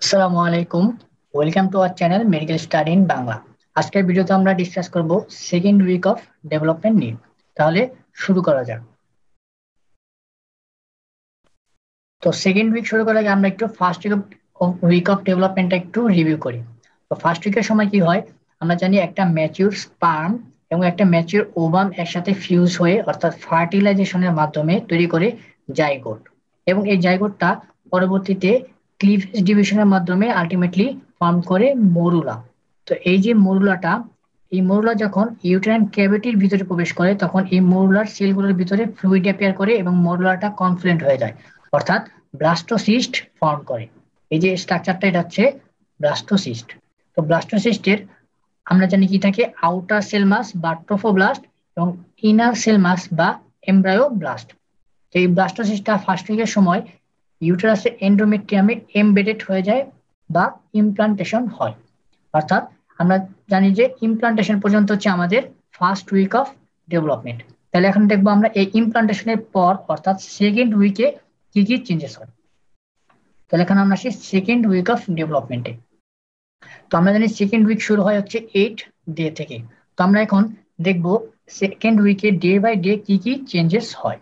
আসসালামু আলাইকুম। Welcome to our channel medical study in Bangla. আজকের ভিডিওতে আমরা ডিসকাস করব সেকেন্ড উইক অফ ডেভেলপমেন্ট নিয়ে। তাহলে শুরু করা যাক। তো সেকেন্ড উইক শুরু করার আগে আমরা একটু ফার্স্ট উইক অফ ডেভেলপমেন্টটা একটু রিভিউ করি। তো ফার্স্ট উইকের সময় কি হয়, আমরা জানি একটা ম্যাচিউর স্পার্ম এবং একটা ম্যাচিউর ওভাম একসাথে ফিউজ হয়ে অর্থাৎ ফার্টিলাইজেশনের মাধ্যমে তৈরি করে জাইগোট, এবং এই জাইগোটটা পরবর্তীতে ক্লিভেজ ডিভিশনের মাধ্যমে আলটিমেটলি ফর্ম করে মরুলা। তো এই যে মরুলাটা, এই মরুলা যখন ইউটেরাইন ক্যাভিটির ভিতরে প্রবেশ করে তখন এই মরুলার সেলগুলোর ভিতরে ফ্লুইড অ্যাপিয়ার করে এবং মরুলাটা কনফ্লুয়েন্ট হয়ে যায়, অর্থাৎ ব্লাস্টোসিস্ট ফর্ম করে। এই যে স্ট্রাকচারটা, এটা হচ্ছে ব্লাস্টোসিস্ট। তো ব্লাস্টোসিস্টের আমরা জানি কি থাকে, আউটার সেল মাস বা ট্রোফোব্লাস্ট এবং ইনার সেল মাস বা এমব্রায়োব্লাস্ট। এই ব্লাস্টোসিস্টটা ফার্স্ট উইকের সময় ইউটেরাসের এন্ডোমেট্রিয়ামে এমবেডেড হয়ে যায় বা ইমপ্লান্টেশন হয়। অর্থাৎ আমরা জানি যে ইমপ্লান্টেশন পর্যন্ত হচ্ছে আমাদের ফার্স্ট উইক অফ ডেভেলপমেন্ট। তাহলে এখন দেখবো আমরা এই ইমপ্লান্টেশনের পর অর্থাৎ সেকেন্ড উইকে কি কি চেঞ্জেস হয়। তাহলে এখন আমরা আসি সেকেন্ড উইক অফ ডেভেলপমেন্টে। তো আমরা জানি সেকেন্ড উইক শুরু হয় হচ্ছে 8 ডে থেকে। তো আমরা এখন দেখবো সেকেন্ড উইকে ডে বাই ডে কি কি চেঞ্জেস হয়।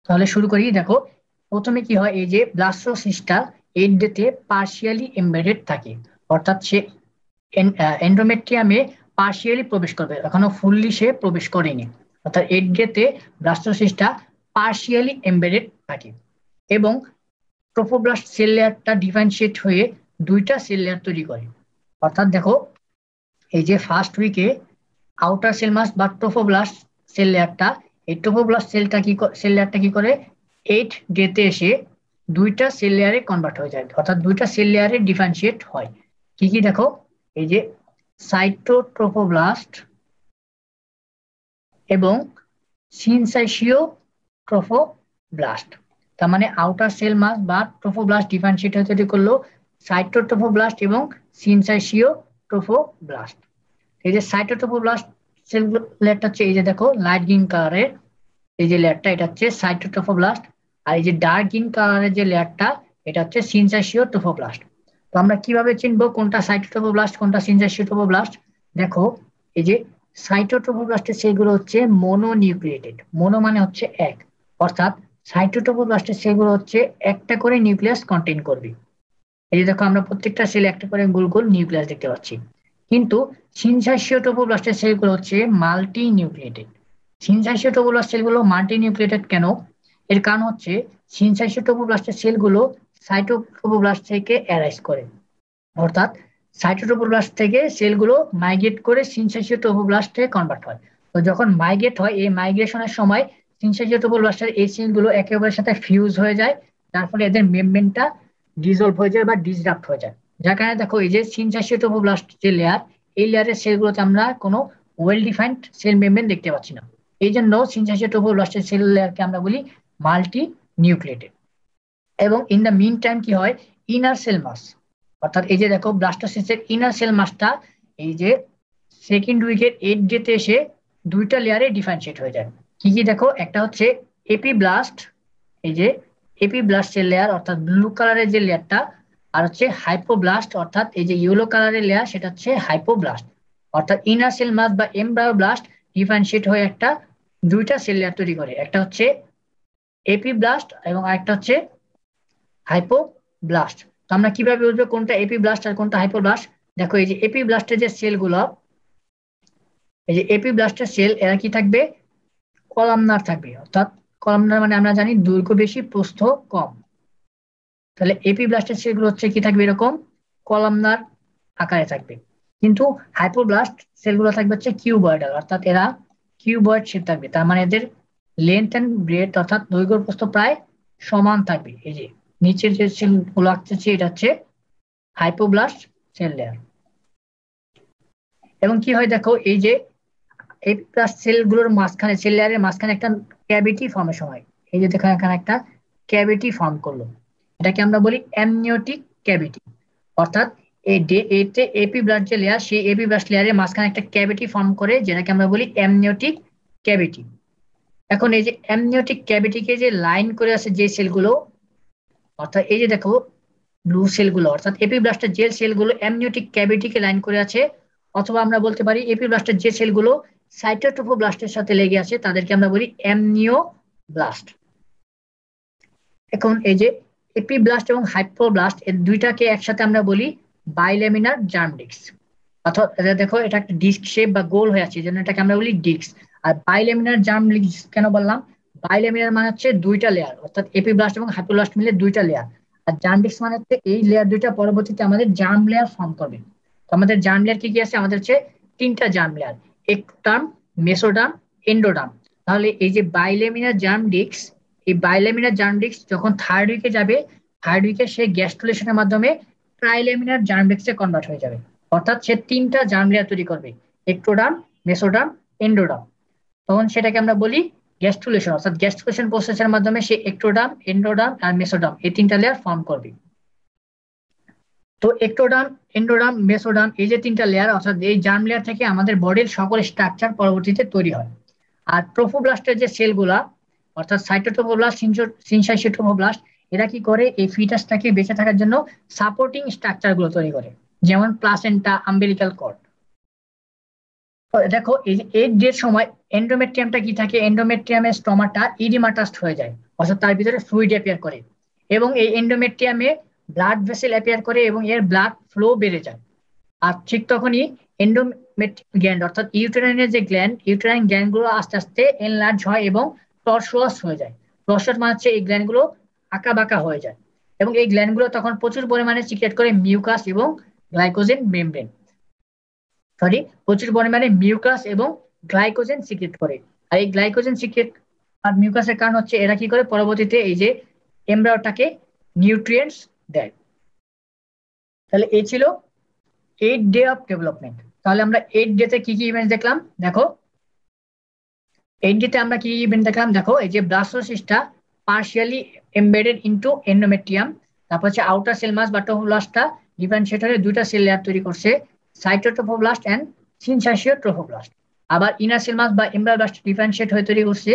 তাহলে শুরু করি। দেখো, প্রথমে কি হয়, এই যে ব্লাস্টোসিস্টটা 8 ডেতে পার্শিয়ালি এমবেডেড থাকে, অর্থাৎ সে এন্ডোমেট্রিয়ামে পার্শিয়ালি প্রবেশ করবে, এখনো ফুললি সে প্রবেশ করেনি। অর্থাৎ 8 ডেতে ব্লাস্টোসিস্টটা পার্শিয়ালি এমবেডেড থাকে এবং ট্রোফোব্লাস্ট সেল লেয়ারটা ডিফারেন্সিয়েট হয়ে দুইটা সেল লেয়ার তৈরি করে। অর্থাৎ দেখো, এই যে ফার্স্ট উইকে আউটার সেল মাস বা ট্রোফোব্লাস্ট সেল লেয়ারটা, এই ট্রোফোব্লাস্ট সেল লেয়ারটা কি করে, 8 ডেতে এসে দুইটা সেল লেয়ারে কনভার্ট হয়ে যায়, অর্থাৎ দুইটা সেল লেয়ারে ডিফারেন্সিয়েট হয়। কি কি দেখো, এই যে সাইটোট্রোফোব্লাস্ট এবং সিনসাইশিও ট্রোফোব্লাস্ট। তার মানে আউটার সেল মাস বা ট্রোফোব্লাস্ট ডিফারেন্সিয়েট তৈরি করলো সাইটোট্রোফোব্লাস্ট এবং সিনসাইশিও ট্রোফোব্লাস্ট। এই যে সাইটোট্রোফোব্লাস্ট সেল লেয়ারটা হচ্ছে, এই যে দেখো লাইট গ্রিন কালারের এই যে লেয়ারটা, এটা হচ্ছে সাইটোট্রোফোব্লাস্ট। আর এই যে ডার্ক গ্রিন কালারের যে লেয়ারটা, এটা হচ্ছে সিনসাইশিও ট্রোফোব্লাস্ট। তো আমরা কিভাবে চিনবো কোনটা সাইটোট্রোফোব্লাস্ট কোনটা সিনসাইশিও ট্রোফোব্লাস্ট? দেখো, এই যে সাইটোট্রোফোব্লাস্টের সেলগুলো হচ্ছে মনোনিউক্লিয়েটেড। মনো মানে হচ্ছে এক, অর্থাৎ সাইটোট্রোফোব্লাস্টের সেলগুলো হচ্ছে একটা করে নিউক্লিয়াস কন্টেইন করবে। এই যে দেখো, আমরা প্রত্যেকটা সেলে একটা করে গোল গোল নিউক্লিয়াস দেখতে পাচ্ছি। কিন্তু সিনসাইশিও ট্রোফোব্লাস্টের সেলগুলো হচ্ছে মাল্টি নিউক্লিয়েটেড। সিনসাইশিও ট্রোফোব্লাস্ট সেলগুলো মাল্টি নিউক্লিয়েটেড কেন? এর কারণ হচ্ছে সিনসাইশিও ট্রোফোব্লাস্টের সেলগুলো সাইটোট্রোফোব্লাস্ট থেকে অ্যারাইজ করে, অর্থাৎ সাইটোট্রোফোব্লাস্ট থেকে সেলগুলো মাইগ্রেট করে সিনসাইশিও ট্রোফোব্লাস্টে কনভার্ট হয়। তো যখন মাইগ্রেট হয়, এই মাইগ্রেশনের সময় সিনসাইশিও ট্রোফোব্লাস্টের এই সেলগুলো একে অপরের সাথে ফিউজ হয়ে যায়, যার ফলে এদের মেমব্রেনটা ডিসলভ হয়ে যায় বা ডিসরাপ্ট হয়ে যায়। যার কারণে দেখো, এই যে সিনসাইশিও ট্রোফোব্লাস্ট যে লেয়ার, এই লেয়ারের সেলগুলোতে আমরা কোনো ওয়েল ডিফাইন্ড সেল মেমব্রেন দেখতে পাচ্ছি না। এই জন্য সিনসাইশিও ট্রোফোব্লাস্টের সেল লেয়ারকে আমরা বলি মাল্টি নিউক্লিয়েটেড। এবং ইন দ্য মিন টাইম কি হয়, ইনার সেল মাস, অর্থাৎ এই যে দেখো ব্লাস্টোসিস্টের ইনার সেল মাসটা এই যে সেকেন্ড উইকের 8 ডেতে এসে দুইটা লেয়ারে ডিফারেন্সিয়েট হয়ে যায়। কি কি দেখো, একটা হচ্ছে এপিব্লাস্ট, এই যে এপিব্লাস্ট সেল লেয়ার অর্থাৎ ব্লু কালারের যে লেয়ারটা, আর হচ্ছে হাইপোব্লাস্ট অর্থাৎ এই যে ইয়েলো কালারের লেয়ার, সেটা হচ্ছে হাইপোব্লাস্ট। অর্থাৎ ইনার সেল মাস বা এমব্রায়োব্লাস্ট ডিফারেন্সিয়েট হয়ে একটা দুইটা সেল লেয়ার তৈরি করে, একটা হচ্ছে এপিব্লাস্ট এবং আরেকটা হচ্ছে হাইপোব্লাস্ট। তো আমরা কিভাবে বুঝবো কোনটা এপিব্লাস্ট আর কোনটা হাইপোব্লাস্ট? দেখো, এই যে এপিব্লাস্টের যে সেলগুলো, এই যে এপিব্লাস্টের সেল, এরা কি থাকবে, কলামনার থাকবে। অর্থাৎ কলামনার মানে আমরা জানি দৈর্ঘ্য বেশি প্রস্থ কম। তাহলে এপিব্লাস্টের সেলগুলো হচ্ছে কি থাকবে, এরকম কলামনার আকারে থাকবে। কিন্তু হাইপোব্লাস্ট সেলগুলো থাকবে হচ্ছে কিউবয়েডাল, অর্থাৎ এরা কিউবয়েড শেপ থাকবে। তার মানে এদের লেন্থ এন্ড ব্রেডথ অর্থাৎ দৈর্ঘ্য প্রস্থ প্রায় সমান থাকবে। এই যে নিচের যে সেলগুলো আঁকতেছি, এটা হচ্ছে হাইপোব্লাস্ট সেল লেয়ার। এবং কি হয় দেখো, এই যে এপিব্লাস্ট সেলগুলোর মাঝখানে, সেল লেয়ারের মাঝখানে একটা ক্যাভিটি ফর্মেশন হয়। এই যে দেখো, এখানে একটা ক্যাভিটি ফর্ম করলো, এটাকে আমরা বলি অ্যামনিওটিক ক্যাভিটি। অর্থাৎ এই এতে এপিব্লাস্ট যে লেয়ার, সেই এপিব্লাস্ট লেয়ারের মাঝখানে একটা ক্যাভিটি ফর্ম করে, যেটাকে আমরা বলি অ্যামনিওটিক ক্যাভিটি। এখন এই যে অ্যামনিওটিক ক্যাভিটিকে যে লাইন করে আছে যে সেলগুলো, অর্থাৎ এই যে দেখো ব্লু সেলগুলো অর্থাৎ এপিব্লাস্টের যে সেলগুলো অ্যামনিওটিক ক্যাভিটিকে লাইন করে আছে, অথবা আমরা বলতে পারি এপিব্লাস্টের যে সেলগুলো সাইটোট্রোফোব্লাস্টের সাথে লেগে আছে তাদেরকে আমরা বলি অ্যামনিওব্লাস্ট। এখন এই যে এপিব্লাস্ট এবং হাইপোব্লাস্ট এর দুইটাকে একসাথে আমরা বলি বাইলেমিনার জার্ম ডিস্ক। অর্থাৎ দেখো এটা একটা ডিস্ক শেপ বা গোল হয়ে আছে, এই জন্য এটাকে আমরা বলি ডিস্ক। আর বাইলেমিনার জার্ম ডিস্ক কেন বললাম? বাইলেমিনার মানে হচ্ছে দুইটা লেয়ার, অর্থাৎ এপিব্লাস্ট এবং হাইপোব্লাস্ট মিলে দুইটা লেয়ার। আর জার্ম ডিস্ক মানে হচ্ছে এই লেয়ার দুইটা পরবর্তীতে আমাদের জার্ম লেয়ার ফর্ম করবে। তো আমাদের জার্ম লেয়ার কি কি আছে? আমাদের হচ্ছে তিনটা জার্ম লেয়ার, একটার্ম, মেসোডার্ম, এন্ডোডার্ম। তাহলে এই যে বাইলেমিনার জার্ম ডিস্ক, এই বাইলেমিনার জার্ম ডিস্ক যখন থার্ড উইকে যাবে, থার্ড উইকে সে গ্যাস্ট্রুলেশনের মাধ্যমে ট্রাইলেমিনার জার্ম ডিস্কে কনভার্ট হয়ে যাবে। অর্থাৎ সে তিনটা জার্ম লেয়ার তৈরি করবে, একটোডার্ম, মেসোডার্ম, এন্ডোডার্ম। তখন সেটাকে আমরা বলি গ্যাস্ট্রুলেশন, অর্থাৎ গ্যাস্ট্রুলেশন প্রসেসের মাধ্যমে সে একটোডার্ম, এন্ডোডার্ম আর মেসোডার্ম এই তিনটা লেয়ার ফর্ম করবে। তো একটোডার্ম, এন্ডোডার্ম, মেসোডার্ম এই যে তিনটা লেয়ার, অর্থাৎ এই জার্ম লেয়ার থেকে আমাদের বডির সকল স্ট্রাকচার পরবর্তীতে তৈরি হয়। আর ট্রোফোব্লাস্টের যে সেলগুলা, অর্থাৎ সাইটোট্রোফোব্লাস্ট, সিনসাইটোট্রোফোব্লাস্ট, এরা কি করে? এই ফিটাসটাকে বেঁচে থাকার জন্য সাপোর্টিং স্ট্রাকচার গুলো তৈরি করে, যেমন প্লাসেন্টা, আম্বিলিকাল কর্ড। দেখো এই যে 8 ডে সময় এন্ডোমেট্রিয়ামটা কি থাকে? এন্ডোমেট্রিয়ামের স্টোমাটা ইডিমাটাস্ট হয়ে যায়, অর্থাৎ তার ভিতরে ফ্লুইড অ্যাপিয়ার করে, এবং এই এন্ডোমেট্রিয়ামে ব্লাড ভেসেল অ্যাপিয়ার করে এবং এর ব্লাড ফ্লো বেড়ে যায়। আর ঠিক তখনই গ্ল্যান্ড, অর্থাৎ ইউটেরাইনের যে গ্ল্যান্ড, ইউটেরাইন গ্ল্যান্ড গুলো আস্তে আস্তে এনলার্জ হয় এবং টর্সুয়াস হয়ে যায়। টর্সুয়াস মানে হচ্ছে এই গ্ল্যান্ড গুলো আঁকা বাঁকা হয়ে যায়, এবং এই গ্ল্যান্ড গুলো তখন প্রচুর পরিমাণে সিক্রেট করে মিউকাস এবং গ্লাইকোজেন মেমব্রেন, সরি, প্রচুর পরিমাণে মিউকাস এবং গ্লাইকোজেন সিক্রেট করে। আর এই গ্লাইকোজেন সিক্রেট আর মিউকাসের কারণ হচ্ছে এরা কি করে? পরবর্তীতে এই যে এমব্রায়োটাকে নিউট্রিয়েন্টস দেয়। তাহলে এই ছিল 8 ডে অফ ডেভেলপমেন্ট। তাহলে আমরা 8 ডেতে কি কি ইভেন্ট দেখলাম? দেখো 8 ডেতে আমরা কি ইভেন্ট দেখলাম? দেখো এই যে ব্লাস্টোসিস্টটা পার্শিয়ালি এমবেডেড ইনটু এন্ডোমেট্রিয়াম, তারপর হচ্ছে আউটার সেল মাস বা ট্রোফোব্লাস্টটা ডিফারেন্সিয়েট হয়ে দুইটা সেল লেয়ার তৈরি করছে, সাইটোট্রোফোব্লাস্ট এন্ড সিনসাইটোট্রোফোব্লাস্ট। আবার ইনার সেল মাস বা এমব্রায়োব্লাস্ট ডিফারেন্সিয়েট হয়ে তৈরি করছে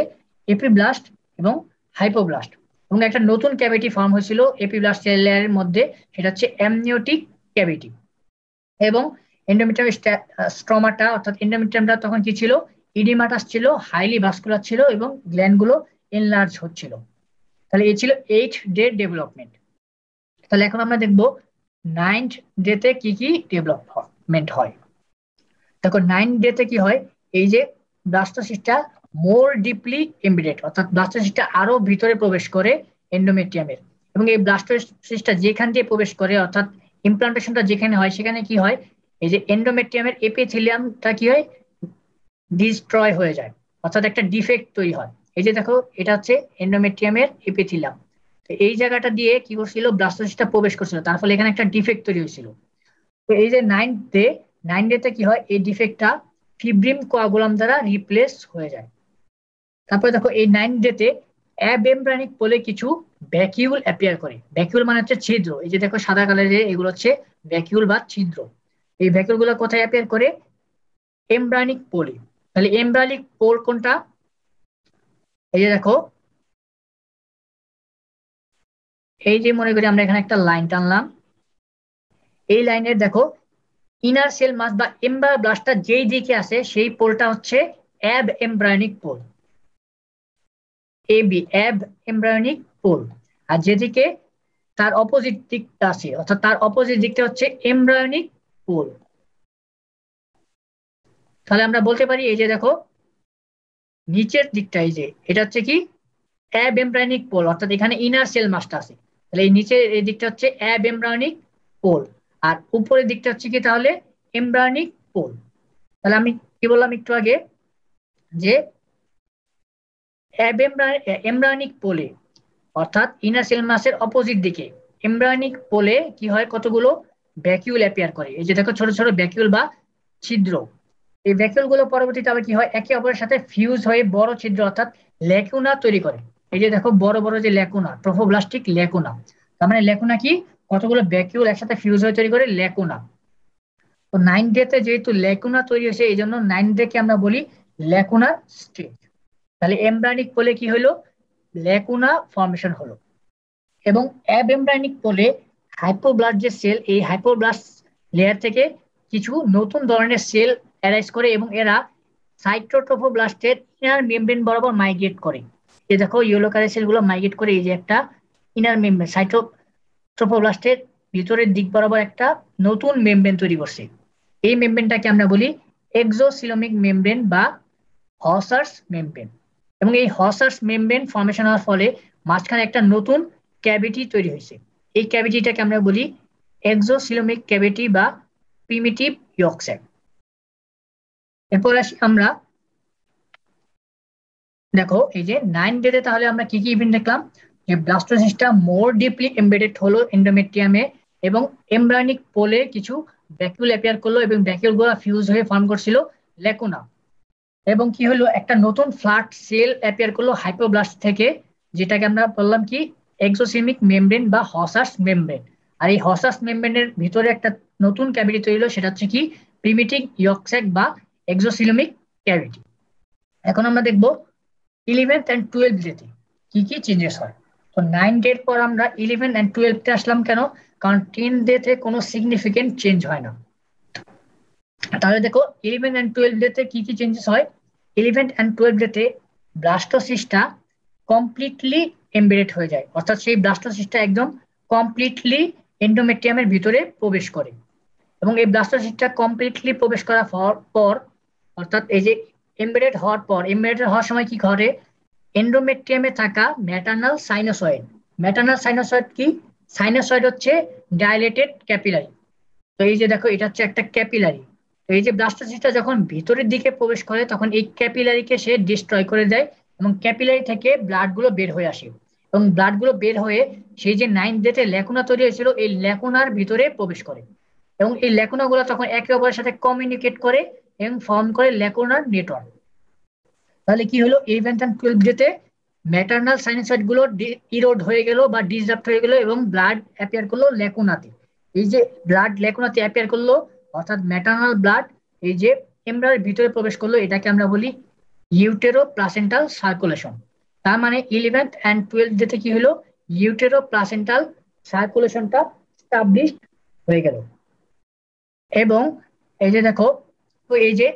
এপিব্লাস্ট এবং হাইপোব্লাস্ট। এবং একটা নতুন ক্যাভিটি ফর্ম হয়েছিল এপিব্লাস্ট সেল লেয়ারের মধ্যে, সেটা হচ্ছে অ্যামনিওটিক ক্যাভিটি। এবং এন্ডোমেট্রিয়াম স্ট্রমাটা, অর্থাৎ এন্ডোমেট্রিয়ামটা তখন কি ছিল? ইডিমাটাস ছিল, হাইলি ভাস্কুলার ছিল এবং গ্ল্যান্ড গুলো এনলার্জ হচ্ছিল। তাহলে এই ছিল 8 ডে ডেভেলপমেন্ট। তাহলে এখন আমরা দেখবো 9 ডেতে কি কি ডেভেলপমেন্ট হয়। দেখো 9 ডেতে কি হয়? এই যে ব্লাস্টোসিস্টটা মোর ডিপলি এমবেডেড, অর্থাৎ ব্লাস্টোসিস্টটা আরো ভিতরে প্রবেশ করে এন্ডোমেট্রিয়ামের, এবং এই ব্লাস্টোসিস্টটা যেখান দিয়ে প্রবেশ করে, অর্থাৎ ইমপ্লান্টেশনটা যেখানে হয়, সেখানে কি হয়? এই যে এন্ডোমেট্রিয়ামের এপিথেলিয়ামটা কি হয়? ডিস্ট্রয় হয়ে যায়, অর্থাৎ একটা ডিফেক্ট তৈরি হয়। এই যে দেখো এটা হচ্ছে এন্ডোমেট্রিয়ামের এপিথেলিয়াম, তো এই জায়গাটা দিয়ে কি করছিল? ব্লাস্টোসিস্টটা প্রবেশ করছিল, তার ফলে এখানে একটা ডিফেক্ট তৈরি হয়েছিল। তো এই যে 9 ডেতে কি হয়? এই ডিফেক্টটা ফিব্রিম কোয়াগুলাম দ্বারা রিপ্লেস হয়ে যায়। তারপরে দেখো এই 9 ডেতে অ্যাবেমব্রানিক পোলে কিছু ভ্যাকিউল অ্যাপিয়ার করে। ভ্যাকিউল মানে হচ্ছে ছিদ্র, এই যে দেখো সাদা কালারের এগুলো হচ্ছে ভ্যাকিউল বা ছিদ্র। এই ভ্যাকিউল গুলো কোথায় অ্যাপিয়ার করে? এমব্রানিক পোলে। তাহলে এমব্রানিক পোল কোনটা? এই যে দেখো, এই যে মনে করি আমরা এখানে একটা লাইন টানলাম, এই লাইনের দেখো ইনার সেল মাস বা এমব্রায়োব্লাস্টটা যেই দিকে আছে সেই পোলটা হচ্ছে অ্যাব এমব্রায়োনিক পোল, এবি, অ্যাব এমব্রায়োনিক পোল। আর যেদিকে তার অপোজিট দিকটা আছে, অর্থাৎ তার অপোজিট দিকটা হচ্ছে এমব্রায়োনিক পোল। তাহলে আমরা বলতে পারি এই যে দেখো নিচের দিকটা, এই যে এটা হচ্ছে কি? অ্যাব এমব্রায়োনিক পোল, অর্থাৎ এখানে ইনার সেল মাসটা আছে। তাহলে এই নিচের এই দিকটা হচ্ছে অ্যাব এমব্রায়োনিক পোল, আর উপরের দিকটা হচ্ছে কি তাহলে এমব্রায়োনিক পোল। তাহলে আমি কি বললাম একটু আগে? যে এমব্রায়োনিক পোলে, অর্থাৎ ইনার সেল মাসের অপোজিট দিকে এমব্রায়োনিক পোলে কি হয়? কতগুলো ভ্যাকিউল অ্যাপিয়ার করে। এই যে দেখো ছোট ছোট ভ্যাকিউল বা ছিদ্র। এই ভ্যাকিউল গুলো পরবর্তীতে আবার কি হয়? একে অপরের সাথে ফিউজ হয়ে বড় ছিদ্র অর্থাৎ ল্যাকুনা তৈরি করে। এই যে দেখো বড় বড় যে ল্যাকুনা, ট্রোফোব্লাস্টিক ল্যাকুনা। তার মানে ল্যাকুনা কি? কতগুলো ভ্যাকিউল একসাথে ফিউজ হয়ে তৈরি করে ল্যাকুনা। তো 9 ডেতে যেহেতু ল্যাকুনা তৈরি হয়েছে, এই জন্য 9 ডেকে আমরা বলি ল্যাকুনার স্টেজ। তাহলে এমব্রায়োনিক পোলে কি হলো? ল্যাকুনা ফর্মেশন হলো। এবং অ্যাবেমব্রায়োনিক পোলে হাইপোব্লাস্ট যে সেল, এই হাইপোব্লাস্ট লেয়ার থেকে কিছু নতুন ধরনের সেল অ্যারাইজ করে এবং এরা সাইটোট্রোফোব্লাস্টের ইনার মেমব্রেন বরাবর মাইগ্রেট করে। এই দেখো ইয়েলো কালার সেলগুলো মাইগ্রেট করে এই যে একটা ইনার মেমব্রেন, সাইটোট্রোফোব্লাস্টের ভিতরের দিক বরাবর একটা নতুন মেমব্রেন তৈরি করছে। এই মেমব্রেনটাকে আমরা বলি এক্সোসিলোমিক মেমব্রেন বা হসার্স মেমব্রেন। এবং এই হসার্স মেমব্রেন ফর্মেশন হওয়ার ফলে মাঝখানে একটা নতুন ক্যাভিটি তৈরি হয়েছে। এই ক্যাভিটিটাকে আমরা বলি এক্সোসিলোমিক ক্যাভিটি বা প্রিমিটিভ ইয়ক স্যাক। এরপর আসি আমরা, দেখো এই যে 9 ডেতে তাহলে আমরা কি কি ইভেন্ট দেখলাম, যে ব্লাস্টোসিস্টটা মোর ডিপলি এমবেডেড হলো এন্ডোমেট্রিয়ামে এবং এমব্রায়োনিক পোলে কিছু ভ্যাকুল অ্যাপিয়ার করলো এবং ভ্যাকুলগুলো ফিউজ হয়ে ফর্ম করছিল ল্যাকুনা। এবং কি হলো, একটা নতুন ফ্ল্যাট সেল অ্যাপিয়ার করলো হাইপোব্লাস্ট থেকে, যেটাকে আমরা বললাম কি এক্সোসিমিক মেমব্রেন বা হসার্স মেমব্রেন। আর এই হসার্স মেমব্রেনের ভিতরে একটা নতুন ক্যাভিটি তৈরি হলো, সেটা হচ্ছে কি প্রিমিটিভ ইয়ক স্যাক বা এক্সোসিলোমিক ক্যাভিটি। এখন আমরা দেখবো 11th and 12th ডেতে কি কি চেঞ্জেস হয়। তো 9 ডের পর আমরা 11 and 12তে আসলাম কেন, কারণ 10 ডেতে কোনো সিগনিফিকেন্ট চেঞ্জ হয় না। তাহলে দেখো 11 and 12 ডেতে কি কি চেঞ্জেস হয়। 11 and 12 ডেতে ব্লাস্টোসিস্টটা কমপ্লিটলি এমবেডেড হয়ে যায়, অর্থাৎ সেই ব্লাস্টোসিস্টটা একদম কমপ্লিটলি এন্ডোমেট্রিয়ামের ভিতরে প্রবেশ করে। এবং এই ব্লাস্টোসিস্টটা কমপ্লিটলি প্রবেশ করার পর, অর্থাৎ এই যে এমবেডেড হওয়ার পর, এমবেডেড হওয়ার সময় কি ঘটে, এন্ডোমেট্রিয়ামে থাকা ম্যাটার্নাল সাইনোসয়েড, ম্যাটার্নাল সাইনোসয়েড কি, সাইনোসয়েড হচ্ছে ডাইলেটেড ক্যাপিলারি। তো এই যে দেখো এটা হচ্ছে একটা ক্যাপিলারি। তো এই যে ব্লাস্টোসিস্টটা যখন ভিতরের দিকে প্রবেশ করে তখন এই ক্যাপিলারিকে সে ডিস্ট্রয় করে দেয় এবং ক্যাপিলারি থেকে ব্লাড গুলো বের হয়ে আসে এবং ব্লাড গুলো বের হয়ে সেই যে 9 ডেতে ল্যাকুনা তৈরি হয়েছিল এই ল্যাকুনার ভিতরে প্রবেশ করে এবং এই ল্যাকুনা গুলো তখন একে অপরের সাথে কমিউনিকেট করে এবং ফর্ম করে ল্যাকুনার নেটওয়ার্ক। তাহলে কি হলো, 11 and 12 ডেতে ম্যাটার্নাল সাইনোসয়েড গুলো ইরোড হয়ে গেল বা ডিসরাপ্ট হয়ে গেল এবং ব্লাড অ্যাপিয়ার করলো ল্যাকুনাতে। এই যে ব্লাড ল্যাকুনাতে অ্যাপিয়ার করলো, অর্থাৎ ম্যাটার্নাল ব্লাড এই যে এমব্রায়োর ভিতরে প্রবেশ করলো, এটাকে আমরা বলি ইউটেরো প্লাসেন্টাল সার্কুলেশন। তার মানে 11th and 12th ডেতে কি হলো, ইউটেরো প্লাসেন্টাল সার্কুলেশনটা স্টাবলিশ হয়ে গেল। এবং এই যে দেখো, তো এই যে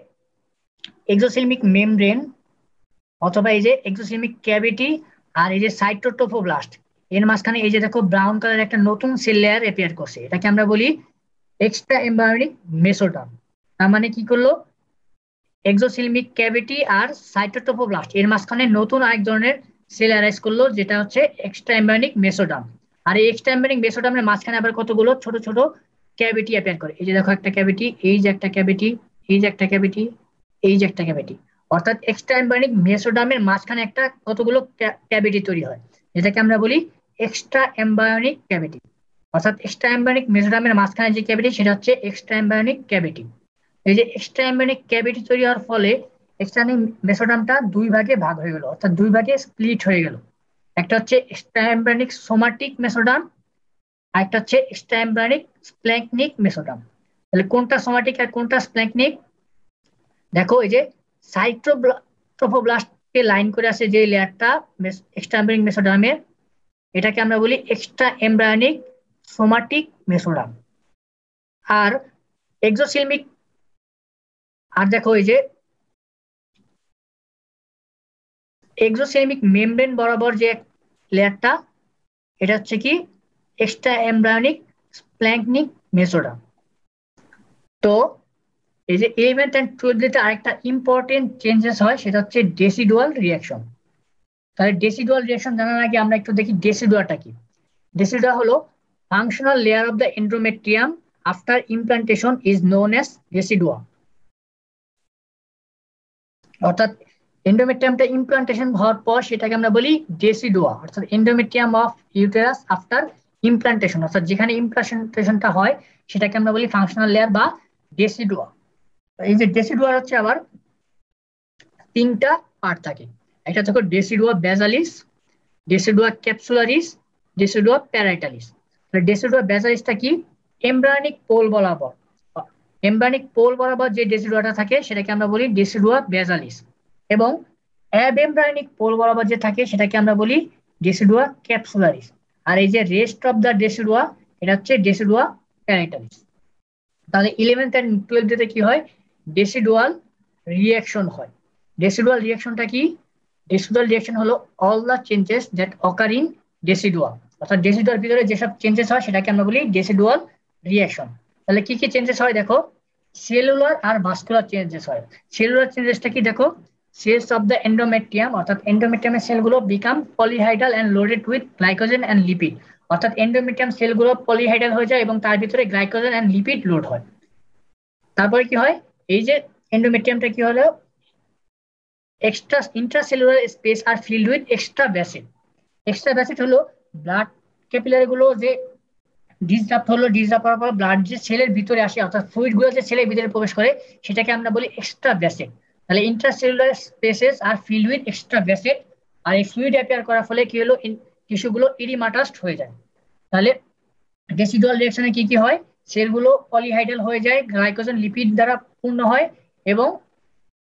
এক্সোসিলমিক মেমব্রেন অথবা এই যে এক্সোসিলমিক ক্যাভিটি আর এই যে সাইটোট্রোফোব্লাস্ট, এর মাঝখানে এই যে দেখো ব্রাউন কালার একটা নতুন সেল লেয়ার অ্যাপিয়ার করছে, এটাকে আমরা বলি এক্সট্রা এমব্রায়োনিক মেসোডার্ম। তার মানে কি করলো, এক্সোসিলমিক ক্যাভিটি আর সাইটোট্রোফোব্লাস্ট এর মাঝখানে নতুন আরেক ধরনের সেল অ্যারাইজ করলো, যেটা হচ্ছে এক্সট্রা এমব্রায়োনিক মেসোডার্ম। আর এই এক্সট্রা এমব্রায়োনিক মেসোডার্মের মাঝখানে আবার কতগুলো ছোট ছোট ক্যাভিটি অ্যাপিয়ার করে। এই যে দেখো একটা ক্যাভিটি, এই যে একটা ক্যাভিটি, এই যে একটা ক্যাভিটি, এই যে একটা ক্যাভিটি। অর্থাৎ এক্সট্রা এমব্রায়োনিক মেসোডার্মের মাঝখানে একটা কতগুলো ক্যাভিটি তৈরি হয়, যেটাকে আমরা বলি এক্সট্রা এমব্রায়োনিক ক্যাভিটি। অর্থাৎ এক্সট্রা এমব্রায়োনিক মেসোডার্মের মাঝখানে যে ক্যাভিটি সেটা হচ্ছে এক্সট্রা এমব্রায়োনিক ক্যাভিটি। এই যে এক্সট্রা এমব্রায়োনিক ক্যাভিটি তৈরি হওয়ার ফলে এক্সট্রা মেসোডার্মটা দুই ভাগে ভাগ হয়ে গেল, অর্থাৎ দুই ভাগে স্প্লিট হয়ে গেল। একটা হচ্ছে এক্সট্রা এমব্রায়োনিক সোমাটিক মেসোডার্ম আর একটা হচ্ছে এক্সট্রা এমব্রায়োনিক স্প্ল্যাঙ্কনিক মেসোডার্ম। তাহলে কোনটা সোমাটিক আর কোনটা স্প্ল্যাঙ্কনিক, দেখো এই যে সাইটোট্রোফোব্লাস্টকে লাইন করে আছে যে লেয়ারটা এক্সট্রা এমব্রায়োনিক মেসোডার্মের, এটাকে আমরা বলি এক্সট্রা এমব্রায়োনিক সোমাটিক মেসোডার্ম। আর এক্সোসিলমিক, আর দেখো এই যে এক্সোসিলমিক মেমব্রেন বরাবর যে লেয়ারটা, এটা হচ্ছে কি এক্সট্রা এমব্রায়োনিক স্প্ল্যাঙ্কনিক মেসোডার্ম। তো এই যে 11th and 12th আরেকটা ইম্পর্টেন্ট চেঞ্জেস হয়, সেটা হচ্ছে ডেসিডুয়াল রিঅ্যাকশন। তাহলে ডেসিডুয়াল রিঅ্যাকশন জানার আগে আমরা একটু দেখি ডেসিডুয়াটা কি। ডেসিডুয়া হলো functional layer of the endometrium after implantation is known as decidua. অর্থাৎ এন্ডোমেট্রিয়ামটা ইমপ্লান্টেশন হওয়ার পর সেটাকে আমরা বলি ডেসিডুয়া, অর্থাৎ endometrium of uterus after implantation, অর্থাৎ যেখানে ইমপ্লান্টেশনটা হয় সেটাকে আমরা বলি ফাংশনাল লেয়ার বা ডেসিডুয়া। এই যে ডেসিডুয়ার হচ্ছে আবার তিনটা পার্ট থাকে, একটা থাকে ডেসিডুয়া বেসালিস, ডেসিডুয়া ক্যাপসুলারিস, ডেসিডুয়া প্যারাইটালিস। ডেসিডুয়া বেসালিসটা কি, এমব্রায়োনিক পোল বরাবর, এমব্রায়োনিক পোল বরাবর যে ডেসিডুয়াটা থাকে সেটাকে আমরা বলি ডেসিডুয়া বেসালিস। এবং অ্যাবেমব্রায়োনিক পোল বরাবর যে থাকে সেটাকে আমরা বলি ডেসিডুয়া ক্যাপসুলারিস। আর এই যে রেস্ট অফ দ্য ডেসিডুয়া এটা হচ্ছে ডেসিডুয়া প্যারেন্টালিস। তাহলে 11th and 12th ডেতে কি হয়, ডেসিডুয়াল রিঅ্যাকশন হয়। ডেসিডুয়াল রিঅ্যাকশনটা কি? ডেসিডুয়াল রিঅ্যাকশন হলো all the changes that occur in decidua, অর্থাৎ ডেসিডুয়ার ভিতরে যেসব চেঞ্জেস হয় সেটাকে আমরা বলি ডেসিডুয়াল রিঅ্যাকশন। তাহলে কি কি চেঞ্জেস হয় দেখো, সেলুলার আর ভাস্কুলার চেঞ্জেস হয়। সেলুলার চেঞ্জেসটা কি দেখো, সেলস অফ দ্য এন্ডোমেট্রিয়াম, অর্থাৎ এন্ডোমেট্রিয়ামের সেলগুলো become polyhedral and loaded with glycogen and lipid, অর্থাৎ এন্ডোমেট্রিয়াম সেলগুলো পলিহাইড্রাল হয়ে যায় এবং তার ভিতরে গ্লাইকোজেন অ্যান্ড লিপিড লোড হয়। তারপরে কি হয়, এই যে এন্ডোমেট্রিয়ামটা কি হলো, এক্সট্রা ইন্ট্রাসেলুলার স্পেস আর field with extra vessel. Extra vessel হলো ব্লাড ক্যাপিলারি গুলো যে ডিসরাপ্ট হলো, ডিসরাপ্ট হওয়ার পর ব্লাড যে সেলের ভিতরে আসে, অর্থাৎ ফ্লুইড গুলো যে সেলের ভিতরে প্রবেশ করে, সেটাকে আমরা বলি এক্সট্রা ভ্যাসেল। তাহলে ইন্ট্রাসেলুলার স্পেসেস আর ফিল্ড উইথ এক্সট্রা ভ্যাসেল, আর এই ফ্লুইড অ্যাপিয়ার করার ফলে কি হলো, টিস্যুগুলো ইরিমাটাস্ট হয়ে যায়। তাহলে ডেসিডুয়াল রিঅ্যাকশনে কি কি হয়, সেলগুলো পলিহাইড্রাল হয়ে যায়, গ্লাইকোজেন লিপিড দ্বারা পূর্ণ হয় এবং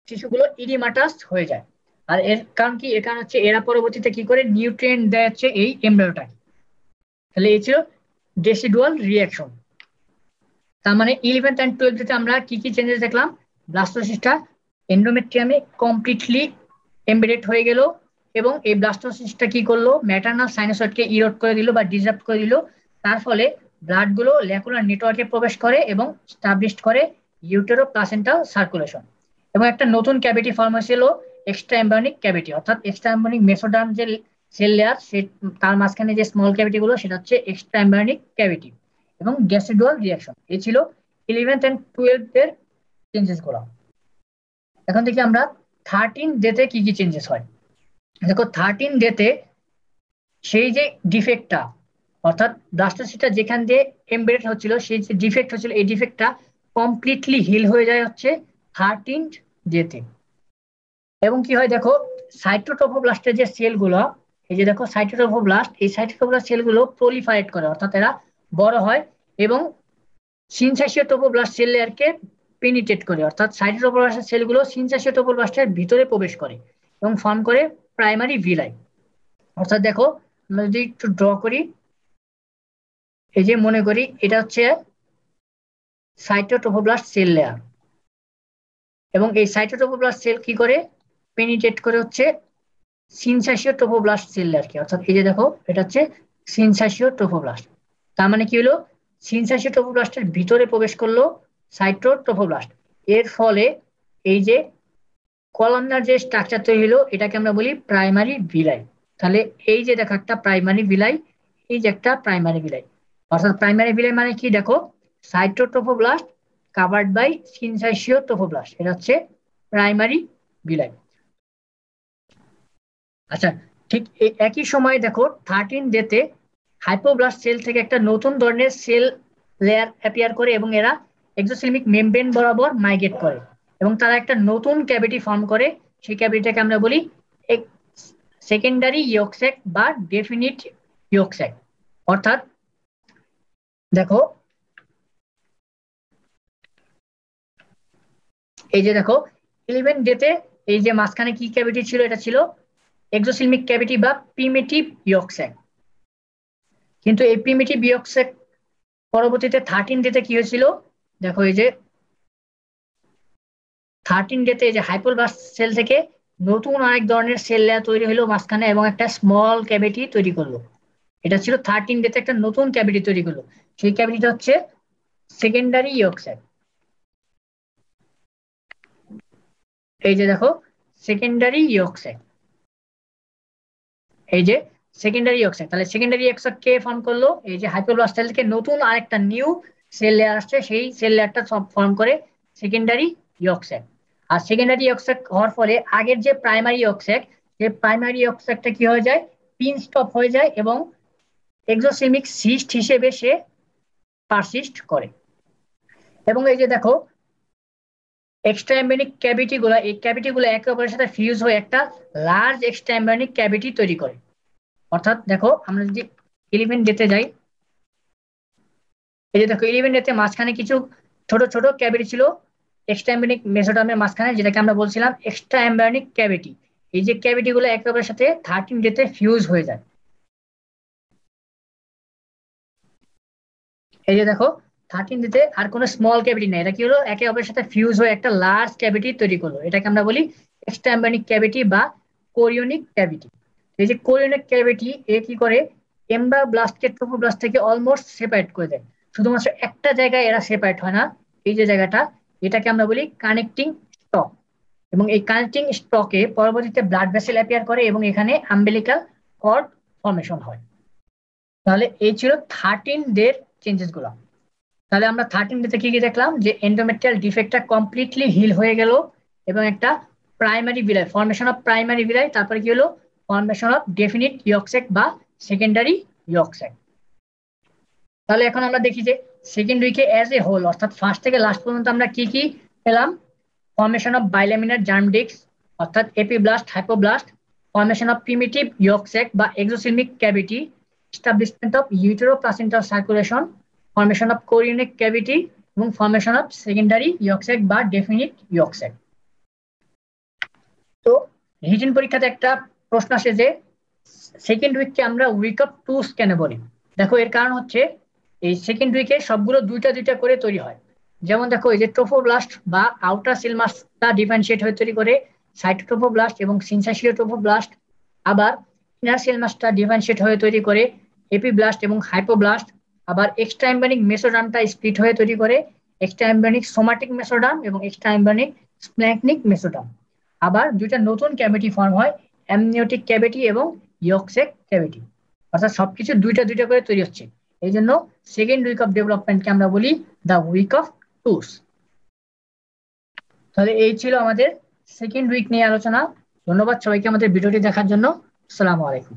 টিস্যুগুলো ইরিমাটাস হয়ে যায়। আর এর কারণ কি, এর কারণ হচ্ছে এরা পরবর্তীতে কি করে নিউট্রিয়েন্ট দেয় হচ্ছে এই এমব্রায়োটাকে। তাহলে এই ছিল ডেসিডুয়াল রিঅ্যাকশন। তার মানে 11th and 12th আমরা কি কি চেঞ্জেস দেখলাম, ব্লাস্টোসিস্টটা এন্ডোমেট্রিয়ামে কমপ্লিটলি এমবেডেড হয়ে গেল এবং এই ব্লাস্টোসিস্টটা কি করলো, ম্যাটার্নাল সাইনোসয়েডকে ইরোড করে দিল বা ডিসরাপ্ট করে দিল। তার ফলে ব্লাড গুলো ল্যাকুলার নেটওয়ার্কে প্রবেশ করে এবং স্টাবলিশ করে ইউটেরো প্লাসেন্টাল সার্কুলেশন। এবং একটা নতুন ক্যাভিটি ফর্ম হয়েছিল, এক্সট্রা এমব্রায়োনিক ক্যাভিটি, অর্থাৎ এক্সট্রা এমব্রায়োনিক মেসোডার্ম যে সেল লেয়ার, সে তার মাঝখানে যে স্মল ক্যাভিটি গুলো সেটা হচ্ছে এক্সট্রা এমব্রায়োনিক ক্যাভিটি। এবং ডেসিডুয়াল রিঅ্যাকশন, এই ছিল 11th and 12th এর চেঞ্জেস গুলো। এখন দেখি আমরা 13 ডেতে কি কি চেঞ্জেস হয়। দেখো 13 ডেতে সেই যে ডিফেক্টটা, অর্থাৎ ব্লাস্টোসিস্টটা যেখান দিয়ে এমবেডেড হচ্ছিল সেই যে ডিফেক্ট হচ্ছিল, এই ডিফেক্টটা কমপ্লিটলি হিল হয়ে যায় হচ্ছে 13 ডেতে। এবং কি হয় দেখো, সাইটোটোফোব্লাস্টের যে সেলগুলো, এই যে দেখো সাইটোটোফোব্লাস্ট, এই সাইটোটোফোব্লাস্ট সেলগুলো প্রলিফারেট করে, অর্থাৎ এরা বড় হয় এবং সিনসাসীয় টোপোব্লাস্ট সেল লেয়ারকে পেনিট্রেট করে, অর্থাৎ সাইটোটোফোব্লাস্টের সেলগুলো সিনসাসীয় টোপোব্লাস্টের ভিতরে প্রবেশ করে এবং ফর্ম করে প্রাইমারি ভিলাই। অর্থাৎ দেখো আমরা যদি একটু ড্র করি, এই যে মনে করি এটা হচ্ছে সাইটোটোফোব্লাস্ট সেল লেয়ার, এবং এই সাইটোটোফোব্লাস্ট সেল কি করে পেনিট্রেট করে হচ্ছে সিনসাসীয় টোপোব্লাস্ট সেল লেয়ারকে, অর্থাৎ এই যে দেখো এটা হচ্ছে সিনসাসীয় টোপোব্লাস্ট। তার মানে কি হলো, সিনসাসীয় টোপোব্লাস্টের ভিতরে প্রবেশ করলো সাইটোটোফোব্লাস্ট। এর ফলে এই যে কলামনার যে স্ট্রাকচার তৈরি হলো এটাকে আমরা বলি প্রাইমারি ভিলাই। তাহলে এই যে দেখো একটা প্রাইমারি ভিলাই, এই যে একটা প্রাইমারি ভিলাই, অর্থাৎ প্রাইমারি ভিলাই মানে কি দেখো, সাইটোটোফোব্লাস্ট কাভার্ড বাই সিনসাসীয় টোপোব্লাস্ট, এটা হচ্ছে প্রাইমারি ভিলাই। আচ্ছা, ঠিক একই সময় দেখো 13 ডেতে হাইপোব্লাস্ট সেল থেকে একটা নতুন ধরনের সেল লেয়ার অ্যাপিয়ার করে এবং এরা এক্সোসেলমিক মেমব্রেন বরাবর মাইগ্রেট করে এবং তারা একটা নতুন ক্যাভিটি ফর্ম করে। সেই ক্যাভিটিটাকে আমরা বলি সেকেন্ডারি ইয়ক স্যাক বা ডেফিনিট ইয়ক স্যাক। অর্থাৎ দেখো এই যে দেখো 11 ডেতে এই যে মাঝখানে কি ক্যাভিটি ছিল, এটা ছিল এক্সোসেলমিক ক্যাভিটি বা প্রিমিটিভ ইয়ক স্যাক। কিন্তু এই প্রিমিটিভ ইয়ক স্যাক পরবর্তীতে 13 ডেতে কি হয়েছিল দেখো, এই যে 13 ডেতে এই যে হাইপোব্লাস্ট সেল থেকে নতুন আরেক ধরনের সেল লেয়ার তৈরি হলো মাঝখানে এবং একটা স্মল ক্যাভিটি তৈরি করলো। এটা ছিল 13 ডেতে একটা নতুন ক্যাভিটি তৈরি করলো, সেই ক্যাভিটিটা হচ্ছে সেকেন্ডারি ইয়ক স্যাক। এই যে দেখো সেকেন্ডারি ইয়ক স্যাক, এই যে সেকেন্ডারি ইয়ক স্যাক। তাহলে সেকেন্ডারি ইয়ক স্যাক কে ফর্ম করলো, এই যে হাইপোব্লাস্ট সেল থেকে নতুন আরেকটা নিউ সেল লেয়ার আসছে, সেই সেল লেয়ারটা ফর্ম করে সেকেন্ডারি ইয়ক স্যাক। আর সেকেন্ডারি ইয়ক স্যাক হওয়ার ফলে আগের যে প্রাইমারি ইয়ক স্যাক, সেই প্রাইমারি ইয়ক স্যাকটা কি হয়ে যায়, পিন স্টপ হয়ে যায় এবং এক্সোসেমিক সিস্ট হিসেবে সে পারসিস্ট করে। এবং এই যে দেখো এক্সট্রা এমব্রিয়নিক ক্যাভিটি গুলো, এই ক্যাভিটি গুলো একে অপরের সাথে ফিউজ হয়ে একটা লার্জ এক্সট্রা এমব্রিয়নিক ক্যাভিটি তৈরি করে। অর্থাৎ দেখো আমরা যদি 11 ডেতে যাই, এই যে দেখো 11 ডেতে মাঝখানে কিছু ছোট ছোট ক্যাভিটি ছিল এক্সট্রা এমব্রিয়নিক মেসোডার্মের মাঝখানে, যেটাকে আমরা বলছিলাম এক্সট্রা এমব্রিয়নিক ক্যাভিটি। এই যে ক্যাভিটি গুলো একে অপরের সাথে 13 ডেতে ফিউজ হয়ে যায়। এই যে দেখো 13 দিতে আর কোনো স্মল ক্যাভিটি নেই, এটা কি হলো একে অপরের সাথে ফিউজ হয়ে একটা লার্জ ক্যাভিটি তৈরি করলো, এটাকে আমরা বলি এক্সট্রা এমব্রায়োনিক ক্যাভিটি বা কোরিওনিক ক্যাভিটি। এই যে কোরিওনিক ক্যাভিটি এ কি করে, এমব্রায়োব্লাস্টকে ট্রোফোব্লাস্ট থেকে অলমোস্ট সেপারেট করে দেয়। শুধুমাত্র একটা জায়গায় এরা সেপারেট হয় না, এই যে জায়গাটা, এটাকে আমরা বলি কানেক্টিং স্টক। এবং এই কানেক্টিং স্টকে পরবর্তীতে ব্লাড ভেসেল অ্যাপিয়ার করে এবং এখানে আম্বিলিকাল কর্ড ফর্মেশন হয়। তাহলে এই ছিল 13 ডের চেঞ্জেস গুলো। তাহলে আমরা 13 ডেতে কি কি দেখলাম, যে এন্ডোমেট্রিয়াল ডিফেক্টটা কমপ্লিটলি হিল হয়ে গেল এবং একটা primary villi, formation of primary villi, তারপরে কি হলো ফর্মেশন অফ ডেফিনিট ইয়কস্যাক বা সেকেন্ডারি ইয়কস্যাক। তাহলে এখন আমরা দেখি যে সেকেন্ড উইকে অ্যাজ এ হোল, অর্থাৎ ফার্স্ট থেকে লাস্ট পর্যন্ত আমরা কি কি পেলাম। Formation of bilaminar germ disc অর্থাৎ epiblast hypoblast, formation of primitive yolk sac বা exocoelomic cavity, establishment of uteroplacental circulation, formation of chorionic cavity এবং ফর্মেশন অফ সেকেন্ডারি ইয়কস্যাক বা ডেফিনিট ইয়কস্যাক। তো রিটেন পরীক্ষাতে একটা প্রশ্ন আসে যে সেকেন্ড উইককে আমরা উইক অফ টুস কেন বলি। দেখো এর কারণ হচ্ছে এই সেকেন্ড উইকে সবগুলো দুইটা দুইটা করে তৈরি হয়। যেমন দেখো এই যে ট্রোফোব্লাস্ট বা আউটার সেল মাসটা ডিফারেন্সিয়েট হয়ে তৈরি করে সাইটোট্রোফোব্লাস্ট এবং সিনসাসিওট্রোফোব্লাস্ট। আবার ইনার সেল মাসটা ডিফারেন্সিয়েট হয়ে তৈরি করে এপিব্লাস্ট এবং হাইপোব্লাস্ট। আবার এক্সট্রা এমব্রায়োনিক মেসোডার্মটা স্প্লিট হয়ে তৈরি করে এক্সট্রা এমব্রায়োনিক সোমাটিক মেসোডার্ম এবং এক্সট্রা এমব্রায়োনিক স্প্ল্যাঙ্কনিক মেসোডার্ম। আবার দুইটা নতুন ক্যাভিটি ফর্ম হয়, অ্যামনিওটিক ক্যাভিটি এবং ইয়কস্যাক ক্যাভিটি। অর্থাৎ সবকিছু দুইটা দুইটা করে তৈরি হচ্ছে। এই জন্য সেকেন্ড উইক অফ ডেভেলপমেন্টকে আমরা বলি দ্য উইক অফ টুস। তাহলে এই ছিল আমাদের সেকেন্ড উইক নিয়ে আলোচনা। ধন্যবাদ সবাইকে আমাদের ভিডিওটি দেখার জন্য। আসসালামু আলাইকুম।